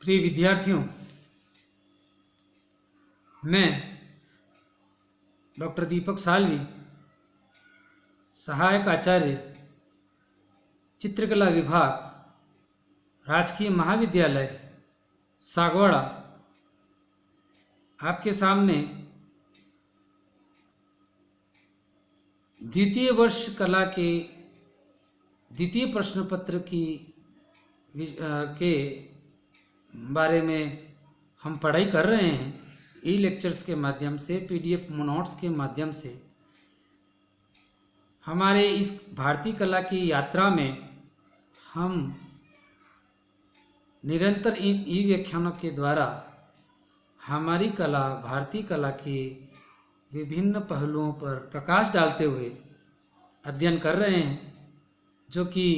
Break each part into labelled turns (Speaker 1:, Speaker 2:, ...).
Speaker 1: प्रिय विद्यार्थियों, मैं डॉक्टर दीपक सालवी, सहायक आचार्य, चित्रकला विभाग, राजकीय महाविद्यालय सागवाड़ा, आपके सामने द्वितीय वर्ष कला के द्वितीय प्रश्न पत्र के बारे में हम पढ़ाई कर रहे हैं। ई लेक्चर्स के माध्यम से, पीडीएफ नोट्स के माध्यम से हमारे इस भारतीय कला की यात्रा में हम निरंतर इन ई व्याख्यानों के द्वारा हमारी कला, भारतीय कला के विभिन्न पहलुओं पर प्रकाश डालते हुए अध्ययन कर रहे हैं, जो कि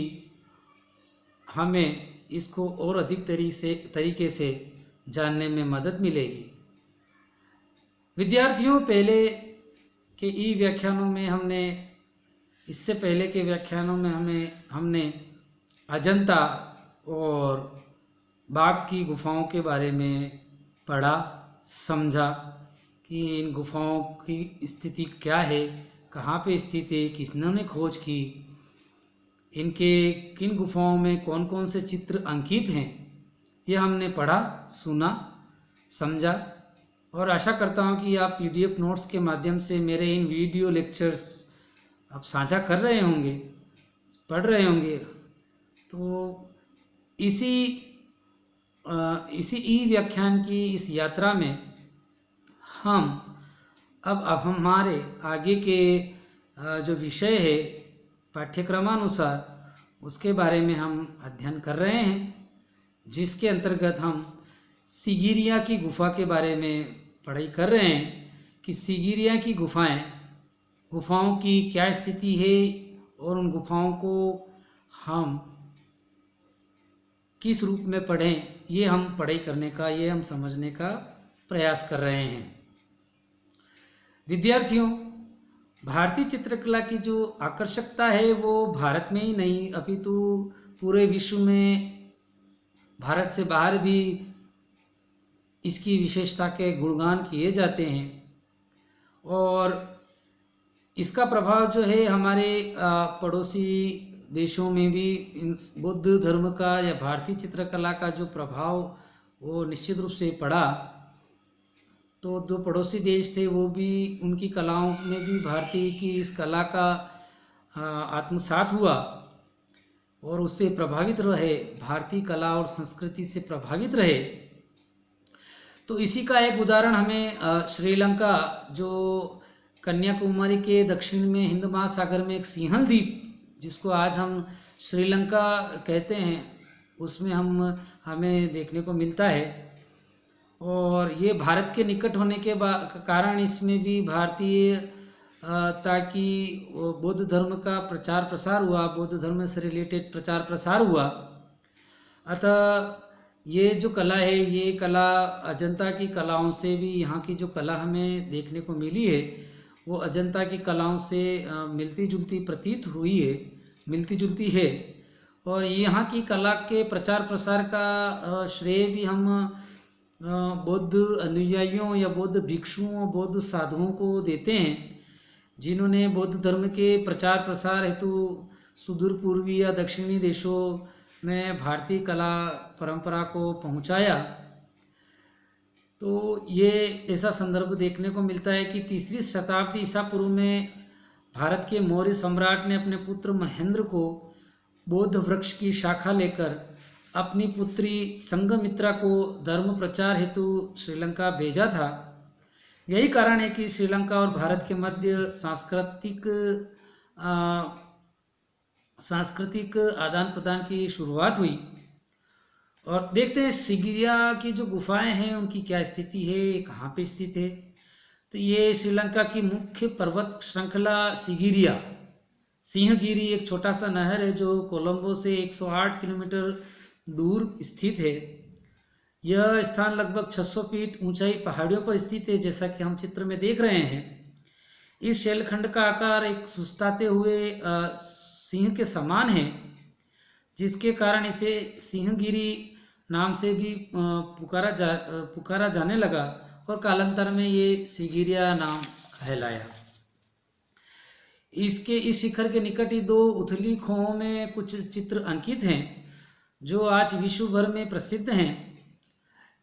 Speaker 1: हमें इसको और अधिक तरीके से जानने में मदद मिलेगी। विद्यार्थियों, पहले के ई व्याख्यानों में इससे पहले के व्याख्यानों में हमने अजंता और बाघ की गुफाओं के बारे में पढ़ा, समझा कि इन गुफाओं की स्थिति क्या है, कहाँ पे स्थित है, किसने खोज की, इनके किन गुफाओं में कौन कौन से चित्र अंकित हैं, ये हमने पढ़ा, सुना, समझा। और आशा करता हूँ कि आप पीडीएफ नोट्स के माध्यम से मेरे इन वीडियो लेक्चर्स आप साझा कर रहे होंगे, पढ़ रहे होंगे। तो इसी ई व्याख्यान की इस यात्रा में हम अब हमारे आगे के जो विषय है पाठ्यक्रमानुसार, उसके बारे में हम अध्ययन कर रहे हैं, जिसके अंतर्गत हम सिगिरिया की गुफा के बारे में पढ़ाई कर रहे हैं कि सिगिरिया की गुफाओं की क्या स्थिति है और उन गुफाओं को हम किस रूप में पढ़ें, ये हम पढ़ाई करने का, ये हम समझने का प्रयास कर रहे हैं। विद्यार्थियों, भारतीय चित्रकला की जो आकर्षकता है वो भारत में ही नहीं अपितु पूरे विश्व में, भारत से बाहर भी इसकी विशेषता के गुणगान किए जाते हैं। और इसका प्रभाव जो है हमारे पड़ोसी देशों में भी बौद्ध धर्म का या भारतीय चित्रकला का जो प्रभाव वो निश्चित रूप से पड़ा। तो जो पड़ोसी देश थे वो भी, उनकी कलाओं में भी भारतीय की इस कला का आत्मसात हुआ और उससे प्रभावित रहे, भारतीय कला और संस्कृति से प्रभावित रहे। तो इसी का एक उदाहरण हमें श्रीलंका, जो कन्याकुमारी के दक्षिण में हिंद महासागर में एक सिंहल द्वीप, जिसको आज हम श्रीलंका कहते हैं, उसमें हमें देखने को मिलता है। और ये भारत के निकट होने के कारण इसमें भी भारतीय ताकि बौद्ध धर्म का प्रचार प्रसार हुआ, बौद्ध धर्म से रिलेटेड प्रचार प्रसार हुआ। अतः ये जो कला है, ये कला अजंता की कलाओं से भी, यहाँ की जो कला हमें देखने को मिली है वो अजंता की कलाओं से मिलती जुलती प्रतीत हुई है, मिलती जुलती है। और यहाँ की कला के प्रचार प्रसार का श्रेय भी हम बौद्ध अनुयायियों या बौद्ध भिक्षुओं, बौद्ध साधुओं को देते हैं, जिन्होंने बौद्ध धर्म के प्रचार प्रसार हेतु सुदूर पूर्वी या दक्षिणी देशों में भारतीय कला परंपरा को पहुंचाया। तो ये ऐसा संदर्भ देखने को मिलता है कि 3री शताब्दी ईसा पूर्व में भारत के मौर्य सम्राट ने अपने पुत्र महेंद्र को बौद्ध वृक्ष की शाखा लेकर अपनी पुत्री संघमित्रा को धर्म प्रचार हेतु श्रीलंका भेजा था। यही कारण है कि श्रीलंका और भारत के मध्य सांस्कृतिक आदान प्रदान की शुरुआत हुई। और देखते हैं सिगिरिया की जो गुफाएं हैं उनकी क्या स्थिति है, कहाँ पे स्थित है। तो ये श्रीलंका की मुख्य पर्वत श्रृंखला सिंहगिरी एक छोटा सा नहर है जो कोलंबो से 108 किलोमीटर दूर स्थित है। यह स्थान लगभग 600 फीट ऊंचाई पहाड़ियों पर स्थित है, जैसा कि हम चित्र में देख रहे हैं। इस शैलखंड का आकार एक सुस्ताते हुए सिंह के समान है, जिसके कारण इसे सिंहगिरी नाम से भी पुकारा जाने लगा और कालांतर में ये सिगिरिया नाम कहलाया। इस शिखर के निकट ही 2 उथली खोहों में कुछ चित्र अंकित हैं जो आज विश्व भर में प्रसिद्ध हैं।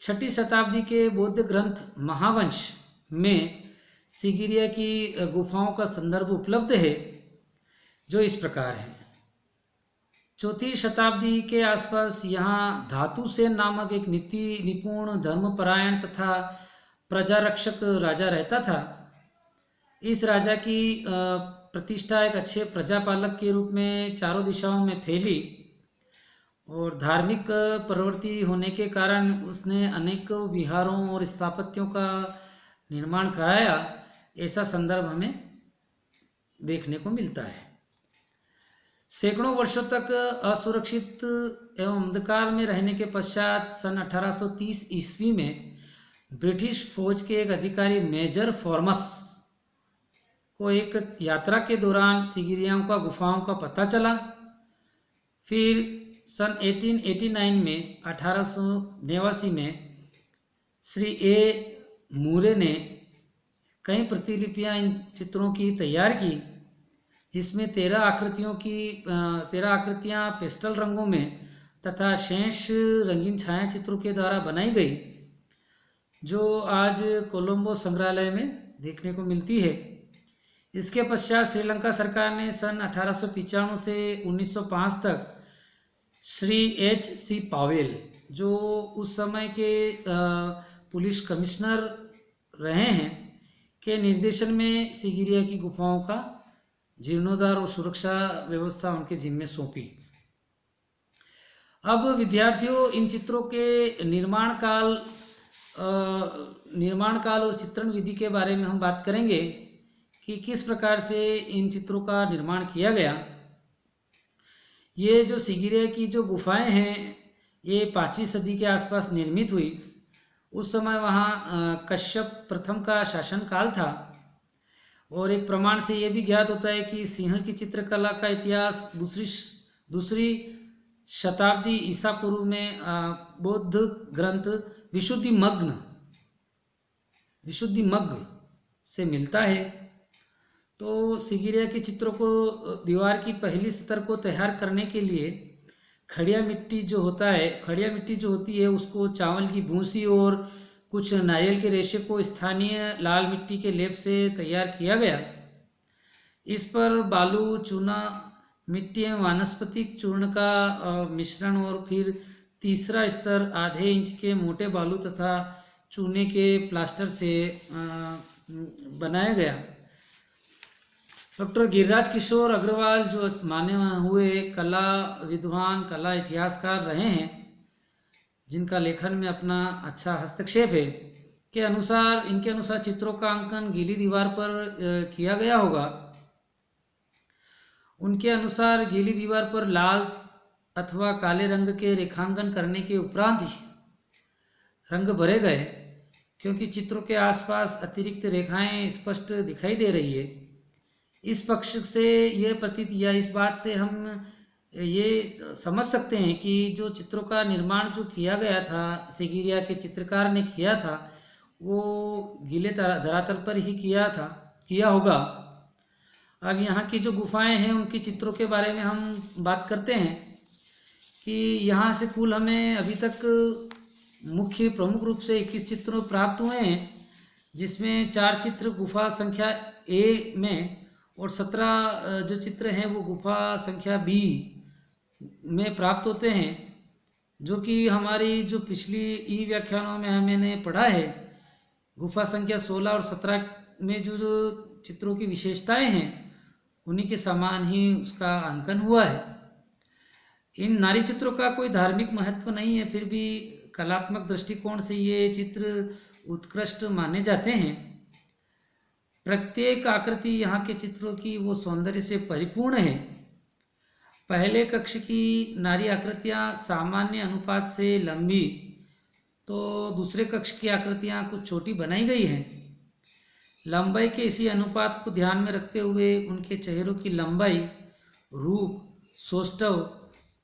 Speaker 1: 6ठी शताब्दी के बौद्ध ग्रंथ महावंश में सिगिरिया की गुफाओं का संदर्भ उपलब्ध है जो इस प्रकार है। 4ठी शताब्दी के आसपास यहाँ धातुसेन नामक एक नीति निपुण धर्मपरायण तथा प्रजारक्षक राजा रहता था। इस राजा की प्रतिष्ठा एक अच्छे प्रजापालक के रूप में चारों दिशाओं में फैली और धार्मिक प्रवृत्ति होने के कारण उसने अनेक विहारों और स्थापत्यों का निर्माण कराया, ऐसा संदर्भ हमें देखने को मिलता है। सैकड़ों वर्षों तक असुरक्षित एवं अंधकार में रहने के पश्चात सन 1830 ईस्वी में ब्रिटिश फौज के एक अधिकारी मेजर फॉर्मस को एक यात्रा के दौरान सिगिरियाओं का गुफाओं का पता चला। फिर सन 1889 में 1889 में श्री ए मूरे ने कई प्रतिलिपियां इन चित्रों की तैयार की, जिसमें 13 आकृतियां पेस्टल रंगों में तथा शेष रंगीन छायाचित्रों के द्वारा बनाई गई, जो आज कोलंबो संग्रहालय में देखने को मिलती है। इसके पश्चात श्रीलंका सरकार ने सन 1895 से 1905 तक श्री H.C. पावेल, जो उस समय के पुलिस कमिश्नर रहे हैं, के निर्देशन में सिगिरिया की गुफाओं का जीर्णोद्धार और सुरक्षा व्यवस्था उनके जिम्मे सौंपी। अब विद्यार्थियों, इन चित्रों के निर्माण काल और चित्रण विधि के बारे में हम बात करेंगे कि किस प्रकार से इन चित्रों का निर्माण किया गया। ये जो सिगिरिया की जो गुफाएं हैं, ये 5वीं सदी के आसपास निर्मित हुई। उस समय वहाँ कश्यप प्रथम का शासनकाल था और एक प्रमाण से ये भी ज्ञात होता है कि सिंह की चित्रकला का इतिहास दूसरी शताब्दी ईसा पूर्व में बौद्ध ग्रंथ विशुद्धिमग्ग से मिलता है। तो सिगिरिया के चित्रों को दीवार की पहली सतर को तैयार करने के लिए खड़िया मिट्टी जो होती है उसको चावल की भूसी और कुछ नारियल के रेशे को स्थानीय लाल मिट्टी के लेप से तैयार किया गया। इस पर बालू, चूना, मिट्टी एवं वानस्पतिक चूर्ण का मिश्रण और फिर तीसरा स्तर आधे इंच के मोटे बालू तथा चूने के प्लास्टर से बनाया गया। डॉक्टर गिरिराज किशोर अग्रवाल, जो माने हुए कला विद्वान, कला इतिहासकार रहे हैं, जिनका लेखन में अपना अच्छा हस्तक्षेप है, इनके अनुसार चित्रों का अंकन गीली दीवार पर किया गया होगा। उनके अनुसार गीली दीवार पर लाल अथवा काले रंग के रेखांकन करने के उपरांत ही रंग भरे गए, क्योंकि चित्रों के आसपास अतिरिक्त रेखाएं स्पष्ट दिखाई दे रही है। इस पक्ष से ये प्रतीत या इस बात से हम ये समझ सकते हैं कि जो चित्रों का निर्माण जो किया गया था, सिगिरिया के चित्रकार ने किया था, वो गीले धरातल पर ही किया होगा। अब यहाँ की जो गुफाएं हैं उनकी चित्रों के बारे में हम बात करते हैं कि यहाँ से कुल हमें अभी तक प्रमुख रूप से 21 चित्र प्राप्त हुए हैं, जिसमें 4 चित्र गुफा संख्या A में और 17 जो चित्र हैं वो गुफा संख्या B में प्राप्त होते हैं, जो कि हमारी जो पिछली ई व्याख्यानों में मैंने पढ़ा है। गुफा संख्या 16 और 17 में जो चित्रों की विशेषताएं हैं उन्हीं के समान ही उसका अंकन हुआ है। इन नारी चित्रों का कोई धार्मिक महत्व नहीं है, फिर भी कलात्मक दृष्टिकोण से ये चित्र उत्कृष्ट माने जाते हैं। प्रत्येक आकृति यहाँ के चित्रों की वो सौंदर्य से परिपूर्ण है। पहले कक्ष की नारी आकृतियाँ सामान्य अनुपात से लंबी, तो दूसरे कक्ष की आकृतियाँ कुछ छोटी बनाई गई हैं। लंबाई के इसी अनुपात को ध्यान में रखते हुए उनके चेहरों की लंबाई, रूप, सौष्ठव,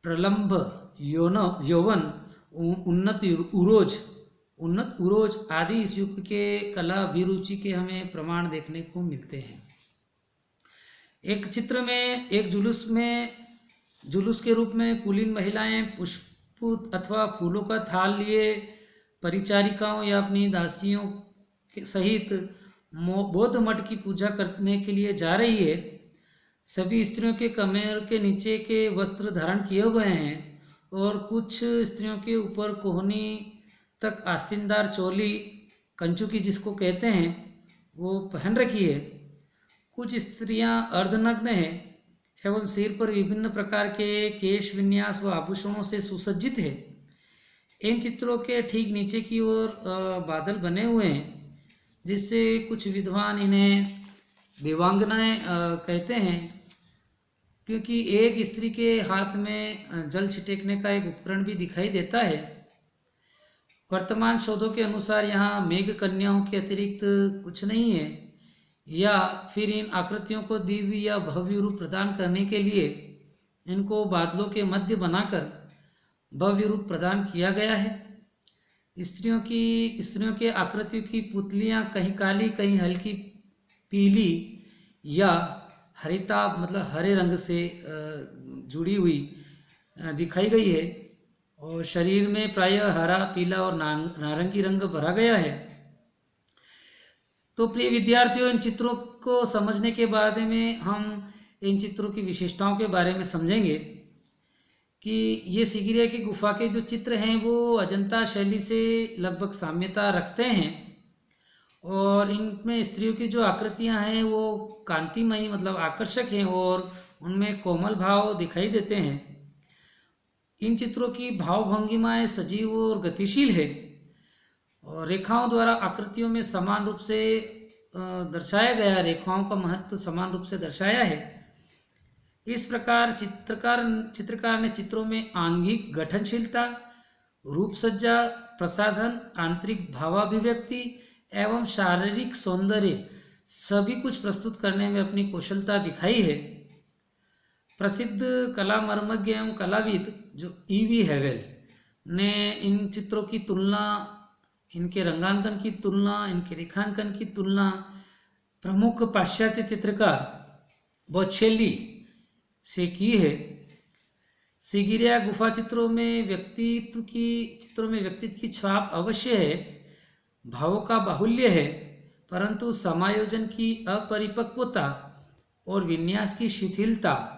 Speaker 1: प्रलंब, यौवन उन्नत उरोज आदि इस युग के कला अभिरुचि के हमें प्रमाण देखने को मिलते हैं। एक चित्र में एक जुलूस के रूप में कुलीन महिलाएं पुष्प अथवा फूलों का थाल लिए परिचारिकाओं या अपनी दासियों के सहित बौद्ध मठ की पूजा करने के लिए जा रही है। सभी स्त्रियों के कमर के नीचे के वस्त्र धारण किए हुए हैं और कुछ स्त्रियों के ऊपर कोहनी तक आस्तीनदार चोली कंचुकी जिसको कहते हैं वो पहन रखी है। कुछ स्त्रियां अर्धनग्न हैं एवं सिर पर विभिन्न प्रकार के केश विन्यास व आभूषणों से सुसज्जित है। इन चित्रों के ठीक नीचे की ओर बादल बने हुए हैं जिससे कुछ विद्वान इन्हें देवांगनाएं कहते हैं, क्योंकि एक स्त्री के हाथ में जल छिड़कने का एक उपकरण भी दिखाई देता है। वर्तमान शोधों के अनुसार यहाँ मेघ कन्याओं के अतिरिक्त कुछ नहीं है, या फिर इन आकृतियों को दिव्य या भव्य रूप प्रदान करने के लिए इनको बादलों के मध्य बनाकर भव्य रूप प्रदान किया गया है। स्त्रियों के आकृतियों की पुतलियाँ कहीं काली कहीं हल्की पीली या हरिताभ मतलब हरे रंग से जुड़ी हुई दिखाई गई है और शरीर में प्रायः हरा, पीला और नारंगी रंग भरा गया है। तो प्रिय विद्यार्थियों, इन चित्रों को समझने के बाद में हम इन चित्रों की विशेषताओं के बारे में समझेंगे कि ये सिगिरिया की गुफा के जो चित्र हैं वो अजंता शैली से लगभग साम्यता रखते हैं और इनमें स्त्रियों की जो आकृतियां हैं वो कांतिमयी मतलब आकर्षक हैं और उनमें कोमल भाव दिखाई देते हैं। इन चित्रों की भाव भंगिमाएँ सजीव और गतिशील है और रेखाओं द्वारा आकृतियों में समान रूप से दर्शाया गया, रेखाओं का महत्व समान रूप से दर्शाया है। इस प्रकार चित्रकार ने चित्रों में आंगिक गठनशीलता, रूप सज्जा, प्रसाधन, आंतरिक भावाभिव्यक्ति एवं शारीरिक सौंदर्य सभी कुछ प्रस्तुत करने में अपनी कुशलता दिखाई है। प्रसिद्ध कला मर्मज्ञ एवं कलाविद जो E.V. हेवेल ने इन चित्रों की तुलना, इनके रंगांकन की तुलना, इनके रेखांकन की तुलना प्रमुख पाश्चात्य चित्रकार बोच्छेल्ली से की है। सिगिरिया गुफा चित्रों में व्यक्तित्व की छाप अवश्य है, भावों का बाहुल्य है, परंतु समायोजन की अपरिपक्वता और विन्यास की शिथिलता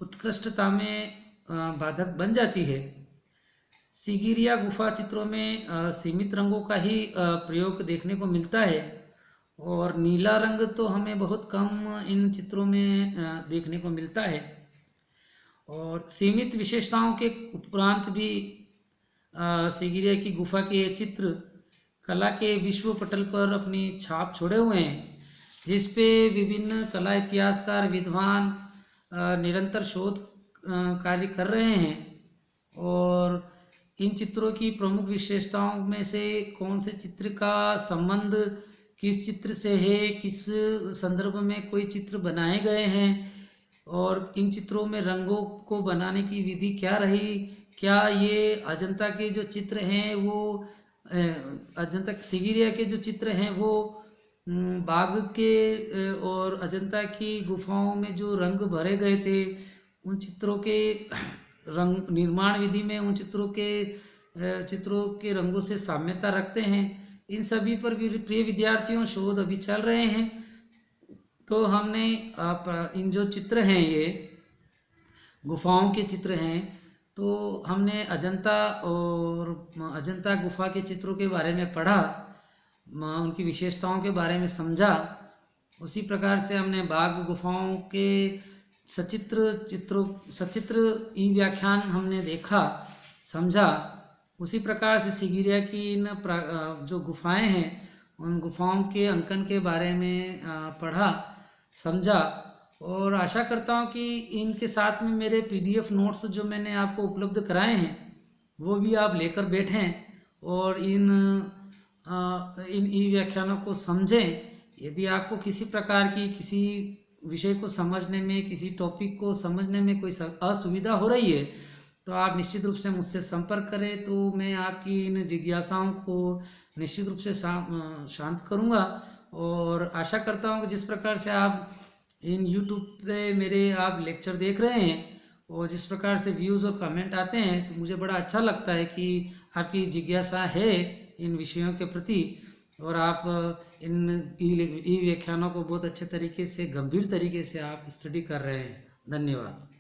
Speaker 1: उत्कृष्टता में बाधक बन जाती है। सिगिरिया गुफा चित्रों में सीमित रंगों का ही प्रयोग देखने को मिलता है और नीला रंग तो हमें बहुत कम इन चित्रों में देखने को मिलता है और सीमित विशेषताओं के उपरांत भी सिगिरिया की गुफा के चित्र कला के विश्व पटल पर अपनी छाप छोड़े हुए हैं, जिस पे विभिन्न कला इतिहासकार विद्वान निरंतर शोध कार्य कर रहे हैं और इन चित्रों की प्रमुख विशेषताओं में से कौन से चित्र का संबंध किस चित्र से है, किस संदर्भ में कोई चित्र बनाए गए हैं और इन चित्रों में रंगों को बनाने की विधि क्या रही, क्या ये अजंता के जो चित्र हैं वो अजंता सिगिरिया के जो चित्र हैं वो बाघ के और अजंता की गुफाओं में जो रंग भरे गए थे उन चित्रों के रंग निर्माण विधि में उन चित्रों के रंगों से साम्यता रखते हैं। इन सभी पर प्रिय विद्यार्थियों शोध अभी चल रहे हैं। तो हमने इन जो चित्र हैं ये गुफाओं के चित्र हैं, तो हमने अजंता गुफा के चित्रों के बारे में पढ़ा, उनकी विशेषताओं के बारे में समझा। उसी प्रकार से हमने बाघ गुफाओं के सचित्र ई व्याख्यान हमने देखा, समझा। उसी प्रकार से सिगिरिया की इन जो गुफाएं हैं उन गुफाओं के अंकन के बारे में पढ़ा, समझा और आशा करता हूँ कि इनके साथ में मेरे PDF नोट्स जो मैंने आपको उपलब्ध कराए हैं वो भी आप लेकर बैठें और इन ई व्याख्यानों को समझें। यदि आपको किसी प्रकार की किसी विषय को समझने में, किसी टॉपिक को समझने में कोई असुविधा हो रही है तो आप निश्चित रूप से मुझसे संपर्क करें, तो मैं आपकी इन जिज्ञासाओं को निश्चित रूप से शांत करूँगा। और आशा करता हूँ कि जिस प्रकार से आप इन यूट्यूब पे मेरे आप लेक्चर देख रहे हैं और जिस प्रकार से व्यूज़ और कमेंट आते हैं, तो मुझे बड़ा अच्छा लगता है कि आपकी जिज्ञासा है इन विषयों के प्रति और आप इन ई व्याख्यानों को बहुत अच्छे तरीके से, गंभीर तरीके से आप स्टडी कर रहे हैं। धन्यवाद।